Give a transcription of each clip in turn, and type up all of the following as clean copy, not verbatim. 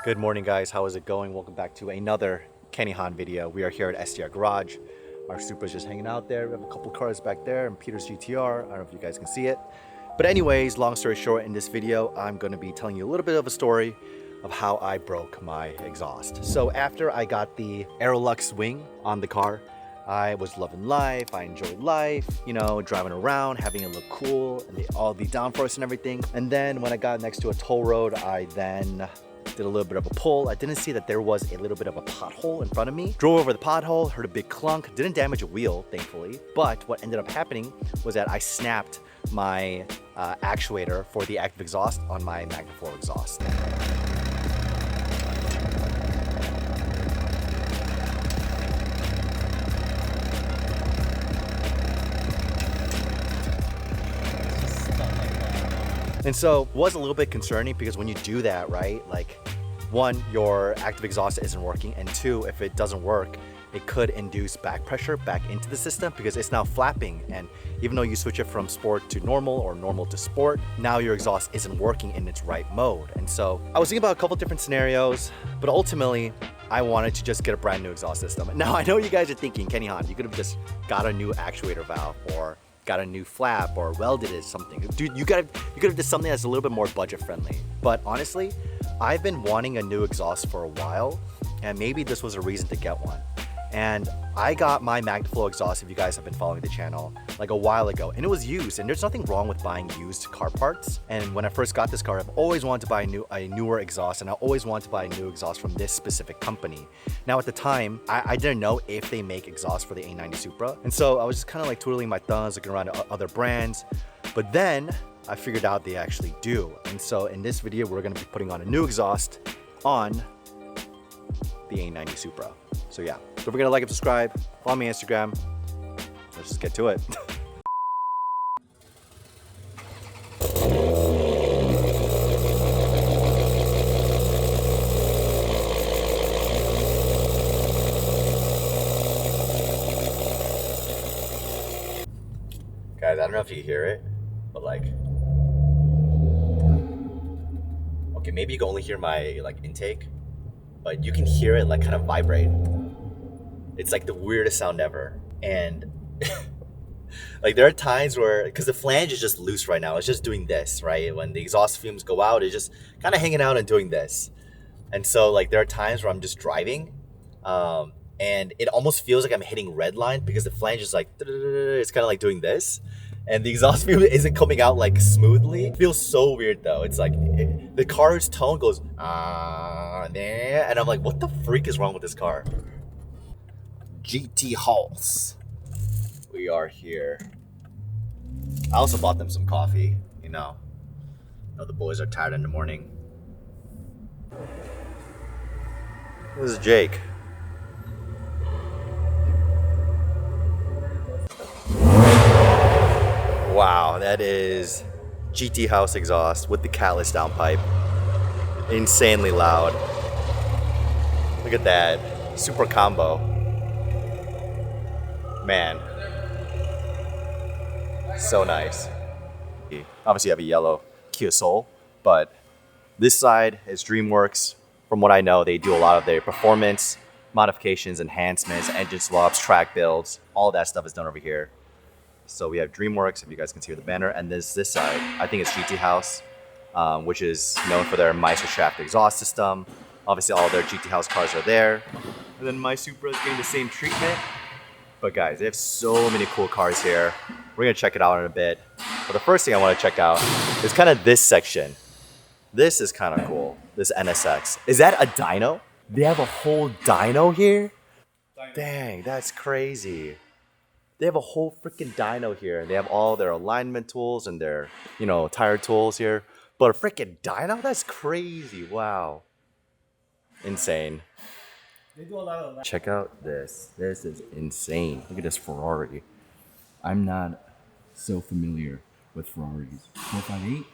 Good morning, guys. How is it going? Welcome back to another Kenny Han video. We are here at STR Garage. Our Supra is just hanging out there. We have a couple cars back there and Peter's GTR. I don't know if you guys can see it. But anyways, long story short, in this video, I'm going to be telling you a little bit of a story of how I broke my exhaust. So after I got the Aeroluxe wing on the car, I was loving life. I enjoyed life, you know, driving around, having it look cool, and all the downforce and everything. And then when I got next to a toll road, I then did a little bit of a pull. I didn't see that there was a little bit of a pothole in front of me. Drove over the pothole, heard a big clunk, didn't damage a wheel, thankfully. But what ended up happening was that I snapped my actuator for the active exhaust on my MagnaFlow exhaust. And so it was a little bit concerning because when you do that, right, like one, your active exhaust isn't working, and two, if it doesn't work, it could induce back pressure back into the system because it's now flapping. And even though you switch it from sport to normal or normal to sport, now your exhaust isn't working in its right mode. And so I was thinking about a couple different scenarios, but ultimately I wanted to just get a brand new exhaust system. Now I know you guys are thinking, Kenny Han, you could have just got a new actuator valve or got a new flap or welded it something. Dude, you could have did something that's a little bit more budget friendly. But honestly, I've been wanting a new exhaust for a while, and maybe this was a reason to get one. And I got my MagnaFlow exhaust, if you guys have been following the channel, like a while ago, and it was used, and there's nothing wrong with buying used car parts. And when I first got this car, I've always wanted to buy a newer exhaust, and I always wanted to buy a new exhaust from this specific company. Now at the time, I didn't know if they make exhaust for the A90 Supra, and so I was just kind of like twiddling my thumbs, looking around at other brands. But then I figured out they actually do. And so in this video, we're gonna be putting on a new exhaust on the A90 Supra. So yeah, don't forget to like and subscribe, follow me on Instagram. Let's just get to it. Guys, I don't know if you hear it, but like, okay, maybe you can only hear my like intake, but you can hear it like kind of vibrate. It's like the weirdest sound ever. And like there are times where, because the flange is just loose right now, it's just doing this, right? When the exhaust fumes go out, it's just kind of hanging out and doing this. And so like there are times where I'm just driving and it almost feels like I'm hitting red line because the flange is like, it's kind of like doing this. And the exhaust fume isn't coming out like smoothly. It feels so weird though. It's like the car's tone goes, and I'm like, what the freak is wrong with this car? GTHAUS. We are here. I also bought them some coffee, you know. The boys are tired in the morning. This is Jake. Wow, that is GTHAUS exhaust with the catless downpipe. Insanely loud. Look at that. Super combo. Man, so nice. Obviously you have a yellow Kia Soul, but this side is DreamWorks. From what I know, they do a lot of their performance modifications, enhancements, engine swaps, track builds. All that stuff is done over here. So we have DreamWorks, if you guys can see the banner, and this side, I think it's GTHAUS, which is known for their Meistershaft exhaust system. Obviously all their GTHAUS cars are there. And then my Supra is getting the same treatment. But guys, they have so many cool cars here. We're gonna check it out in a bit. But the first thing I wanna check out is kind of this section. This is kind of cool, this NSX. Is that a dyno? They have a whole dyno here? Dang, that's crazy. They have a whole freaking dyno here. They have all their alignment tools and their, you know, tire tools here. But a freaking dyno? That's crazy, wow. Insane. They do a lot of that. Check out this. This is insane. Look at this Ferrari. I'm not so familiar with Ferraris. 458?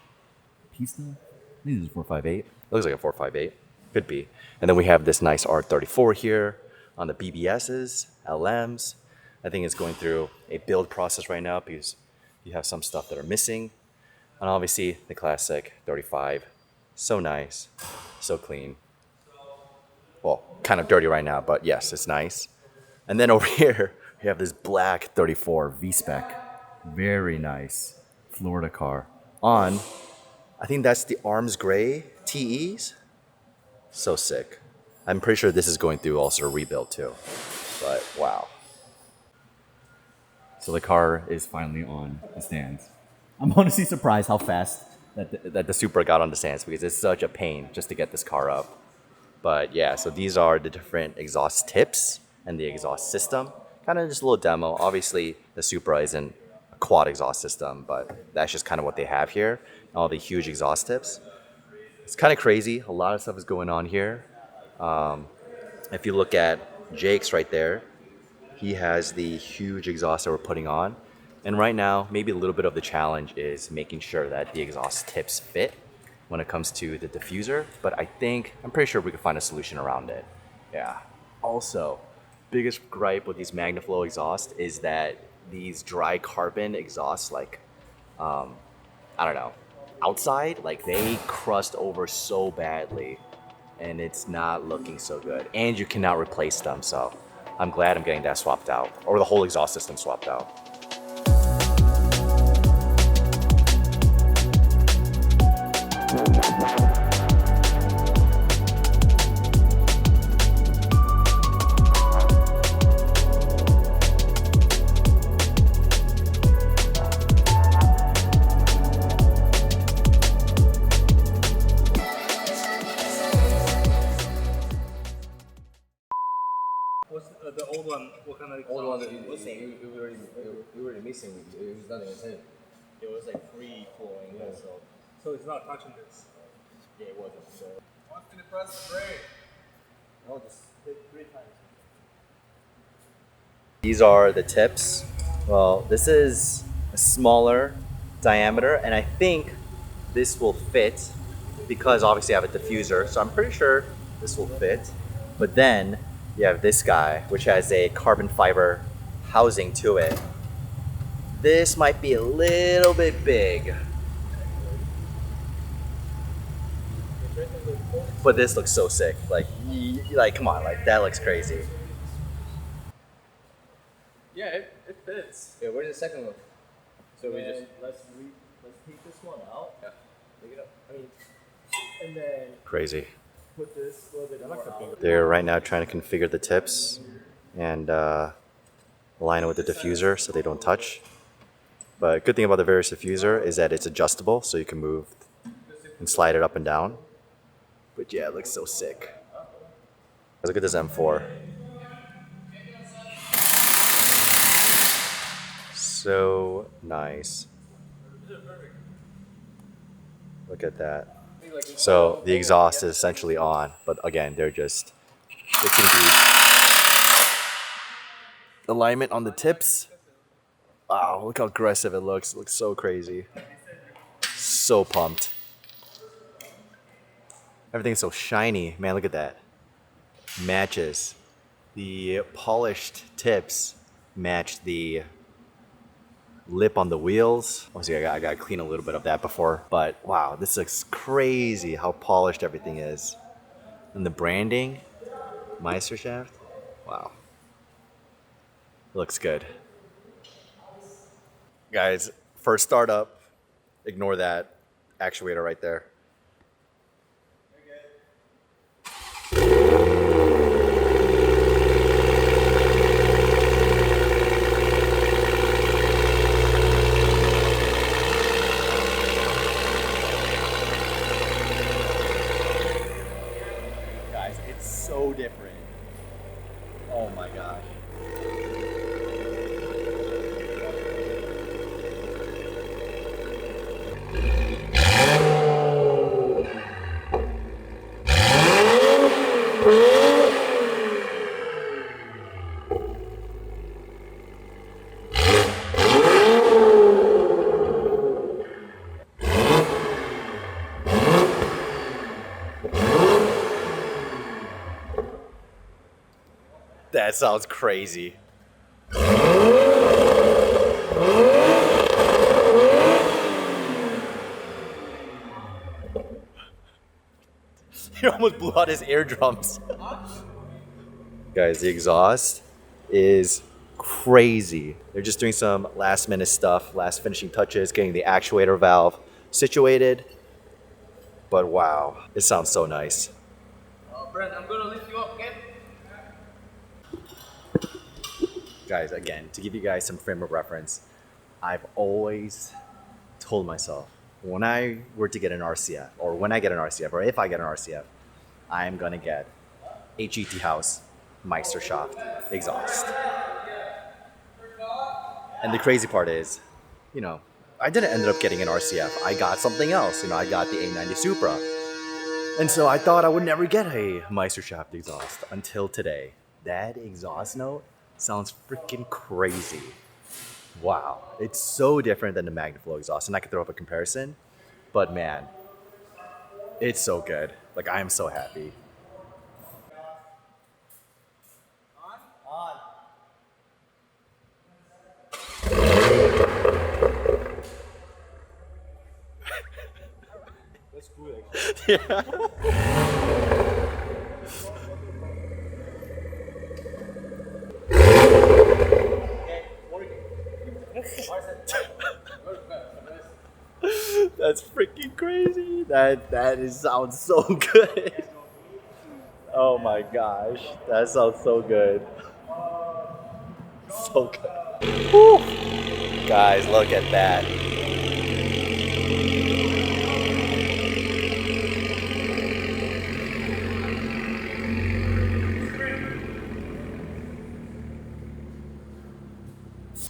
Pista? I think this is 458. It looks like a 458. Could be. And then we have this nice R34 here on the BBSs, LMs. I think it's going through a build process right now because you have some stuff that are missing. And obviously the classic 35. So nice. So clean. Well, kind of dirty right now, but yes, it's nice. And then over here, we have this black 34 V-Spec. Very nice Florida car. On, I think that's the Arms Gray TEs. So sick. I'm pretty sure this is going through also a rebuild too. But wow. So the car is finally on the stands. I'm honestly surprised how fast that the Supra got on the stands because it's such a pain just to get this car up. But yeah, so these are the different exhaust tips and the exhaust system. Kind of just a little demo. Obviously, the Supra isn't a quad exhaust system, but that's just kind of what they have here. All the huge exhaust tips. It's kind of crazy. A lot of stuff is going on here. If you look at Jake's right there, he has the huge exhaust that we're putting on. And right now, maybe a little bit of the challenge is making sure that the exhaust tips fit when it comes to the diffuser. But I'm pretty sure we can find a solution around it. Yeah. Also, biggest gripe with these MagnaFlow exhausts is that these dry carbon exhausts, like, I don't know, outside, like they crust over so badly and it's not looking so good. And you cannot replace them, so I'm glad I'm getting that swapped out, or the whole exhaust system swapped out. The old one, what kind of exhaust? Old one, you were missing. It was nothing inside. It was like free flowing, Yeah. So it's not touching this. Yeah, it wasn't. So. What's gonna press the brake? No, just hit 3 times. These are the tips. Well, this is a smaller diameter, and I think this will fit because obviously I have a diffuser, so I'm pretty sure this will fit. But then you have this guy, which has a carbon fiber housing to it. This might be a little bit big. But this looks so sick. Like, come on, like that looks crazy. Yeah, it fits. Yeah, where's the second one? So we just let's take this one out. Yeah. Take it up. I mean, and then Crazy. put this a little bit more out. They're right now trying to configure the tips and align it with the diffuser so they don't touch. But good thing about the Various diffuser is that it's adjustable, so you can move and slide it up and down. But yeah, it looks so sick. Let's look at this M4. So nice. Look at that. So the exhaust is essentially on, but again, they're just fixing the alignment on the tips. Wow, look how aggressive it looks. It looks so crazy. So pumped. Everything's so shiny. Man, look at that. Matches. The polished tips match the lip on the wheels. Obviously, I gotta clean a little bit of that before, but wow, this looks crazy how polished everything is. And the branding, Meistershaft, wow. Looks good. Guys, first startup, ignore that actuator right there. Guys, it's so different. Oh my gosh. That sounds crazy. He almost blew out his eardrums. Guys, the exhaust is crazy. They're just doing some last minute stuff, last finishing touches, getting the actuator valve situated. But wow, it sounds so nice. Brent, I'm gonna lift you up, okay? Guys, again, to give you guys some frame of reference, I've always told myself when I were to get an RCF, or when I get an RCF, or if I get an RCF, I'm gonna get a GTHAUS Meistershaft exhaust. And the crazy part is, you know, I didn't end up getting an RCF. I got something else. You know, I got the A90 Supra. And so I thought I would never get a Meistershaft exhaust until today. That exhaust note sounds freaking crazy. Wow, it's so different than the MagnaFlow exhaust, and I could throw up a comparison, but man, it's so good. Like, I am so happy. That's cool, actually. Yeah. That's freaking crazy. That sounds so good. Oh my gosh, that sounds so good. So good. Woo. Guys, look at that.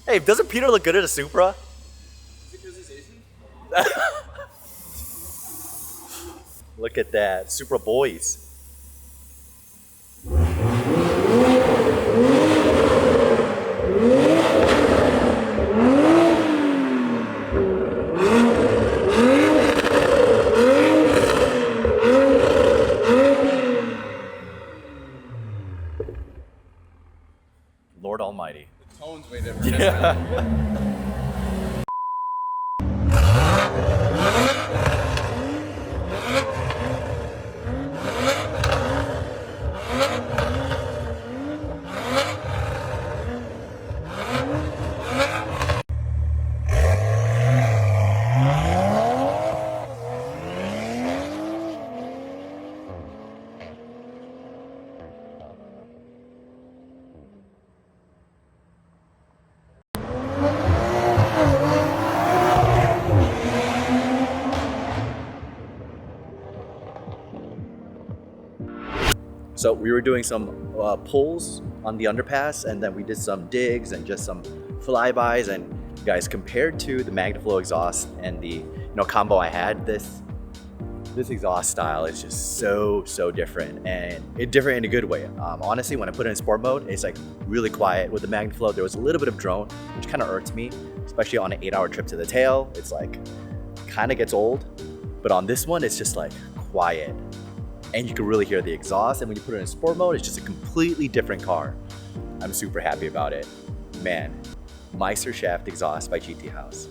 Hey, doesn't Peter look good at a Supra? Is it because he's Asian? Look at that, Supra boys. Lord Almighty. The tone's way different. Yeah. So we were doing some pulls on the underpass, and then we did some digs and just some flybys. And guys, compared to the MagnaFlow exhaust and the combo I had, this exhaust style is just so different, and it's different in a good way. Honestly, when I put it in sport mode, it's like really quiet. With the MagnaFlow, there was a little bit of drone, which kind of irked me, especially on an 8-hour trip to the tail. It's like kind of gets old, but on this one, it's just like quiet. And you can really hear the exhaust, and when you put it in sport mode, it's just a completely different car. I'm super happy about it. Man, Meistershaft exhaust by GTHAUS.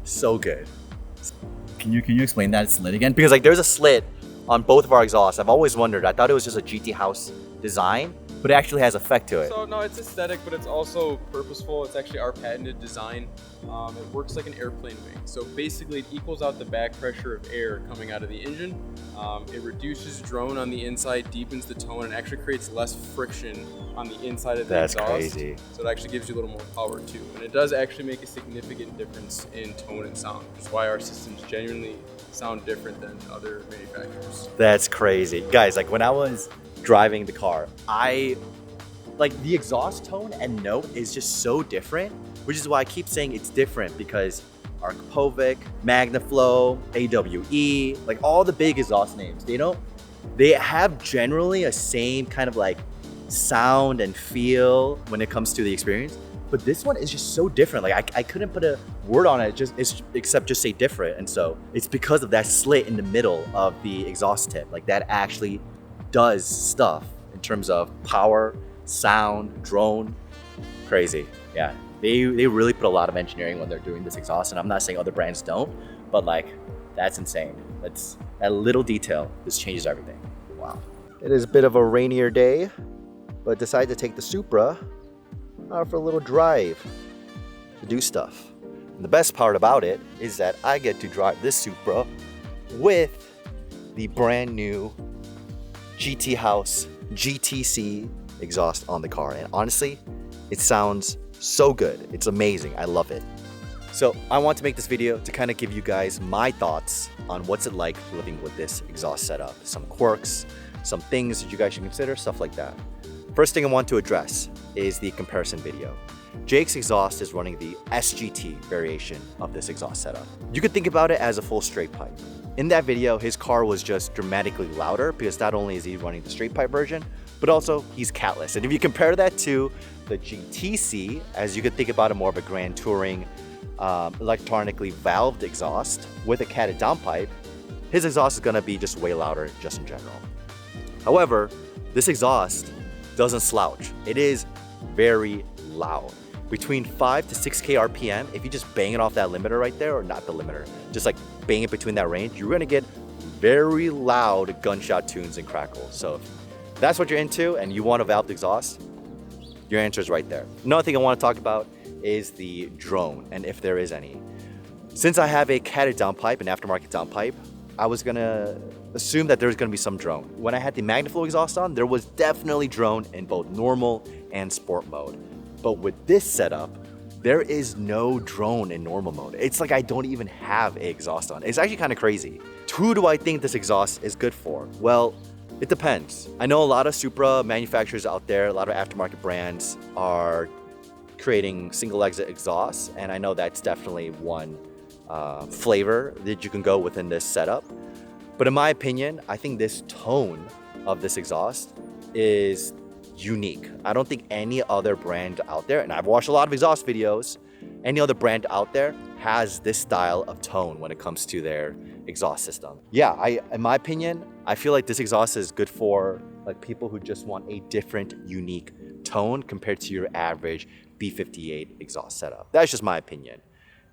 So good. Can you explain that slit again? Because like there's a slit on both of our exhausts. I've always wondered. I thought it was just a GTHAUS design, but it actually has effect to it. So no, it's aesthetic, but it's also purposeful. It's actually our patented design. It works like an airplane wing. So basically it equals out the back pressure of air coming out of the engine. It reduces drone on the inside, deepens the tone, and actually creates less friction on the inside of the That's exhaust. crazy. So it actually gives you a little more power too. And it does actually make a significant difference in tone and sound, which is why our systems genuinely sound different than other manufacturers. That's crazy. Guys, like when I was driving the car, like the exhaust tone and note is just so different, which is why I keep saying it's different, because Aeroluxe, MagnaFlow, AWE, like all the big exhaust names, they have generally a same kind of like sound and feel when it comes to the experience. But this one is just so different. Like I couldn't put a word on it except just say different. And so it's because of that slit in the middle of the exhaust tip. Like that actually does stuff in terms of power, sound, drone. Crazy. Yeah. They really put a lot of engineering when they're doing this exhaust, and I'm not saying other brands don't, but like that's insane. That's that little detail just changes everything. It is a bit of a rainier day, but decided to take the Supra out for a little drive to do stuff. And the best part about it is that I get to drive this Supra with the brand new GTHAUS GTC exhaust on the car. And honestly, it sounds so good. It's amazing. I love it. So I want to make this video to kind of give you guys my thoughts on what's it like living with this exhaust setup. Some quirks, some things that you guys should consider, stuff like that. First thing I want to address is the comparison video. Jake's exhaust is running the SGT variation of this exhaust setup. You could think about it as a full straight pipe. In that video, his car was just dramatically louder because not only is he running the straight pipe version, but also he's catless. And if you compare that to the GTC, as you could think about it more of a grand touring, electronically valved exhaust with a catted downpipe, his exhaust is gonna be just way louder just in general. However, this exhaust doesn't slouch. It is very loud. Between 5 to 6K RPM, if you just bang it off that limiter right there, or not the limiter, just like bang it between that range, you're gonna get very loud gunshot tunes and crackles. So if that's what you're into and you want a valved exhaust, your answer is right there. Another thing I want to talk about is the drone, and if there is any. Since I have a catted downpipe, an aftermarket downpipe, I was gonna assume that there's gonna be some drone. When I had the MagnaFlow exhaust on, there was definitely drone in both normal and sport mode. But with this setup, there is no drone in normal mode. It's like I don't even have an exhaust on. It's actually kind of crazy. Who do I think this exhaust is good for? Well, it depends. I know a lot of Supra manufacturers out there, a lot of aftermarket brands are creating single exit exhausts, and I know that's definitely one flavor that you can go within this setup. But in my opinion, I think this tone of this exhaust is unique. I don't think any other brand out there, and I've watched a lot of exhaust videos, any other brand out there has this style of tone when it comes to their exhaust system. Yeah, in my opinion, I feel like this exhaust is good for like people who just want a different, unique tone compared to your average B58 exhaust setup. That's just my opinion.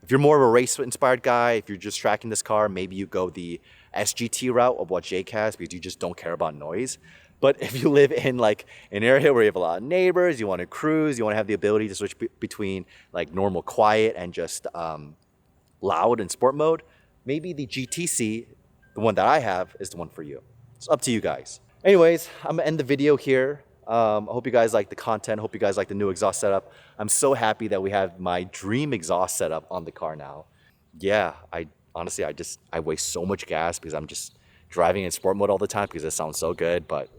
If you're more of a race-inspired guy, if you're just tracking this car, maybe you go the SGT route of what Jake has because you just don't care about noise. But if you live in like an area where you have a lot of neighbors, you want to cruise, you want to have the ability to switch between like normal quiet and just loud and sport mode, maybe the GTC, the one that I have, is the one for you. It's up to you guys. Anyways, I'm gonna end the video here. I hope you guys like the content. Hope you guys like the new exhaust setup. I'm so happy that we have my dream exhaust setup on the car now. Yeah, honestly, I waste so much gas because I'm just driving in sport mode all the time because it sounds so good, but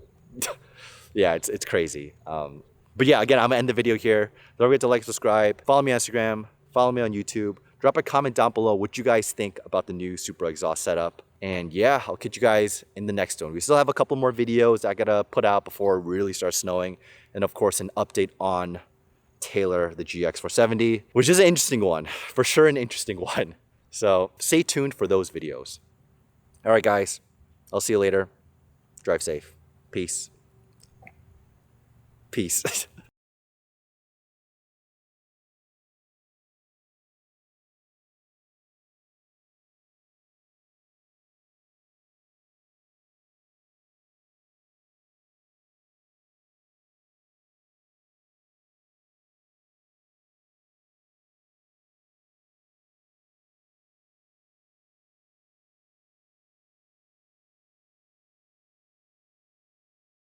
yeah, it's crazy. But yeah, again, I'm gonna end the video here. Don't forget to like, subscribe, follow me on Instagram, follow me on YouTube. Drop a comment down below what you guys think about the new Supra exhaust setup. And yeah, I'll catch you guys in the next one. We still have a couple more videos I gotta put out before it really starts snowing. And of course, an update on Taylor, the GX470, which is an interesting one. For sure, an interesting one. So stay tuned for those videos. All right, guys. I'll see you later. Drive safe. Peace. Peace.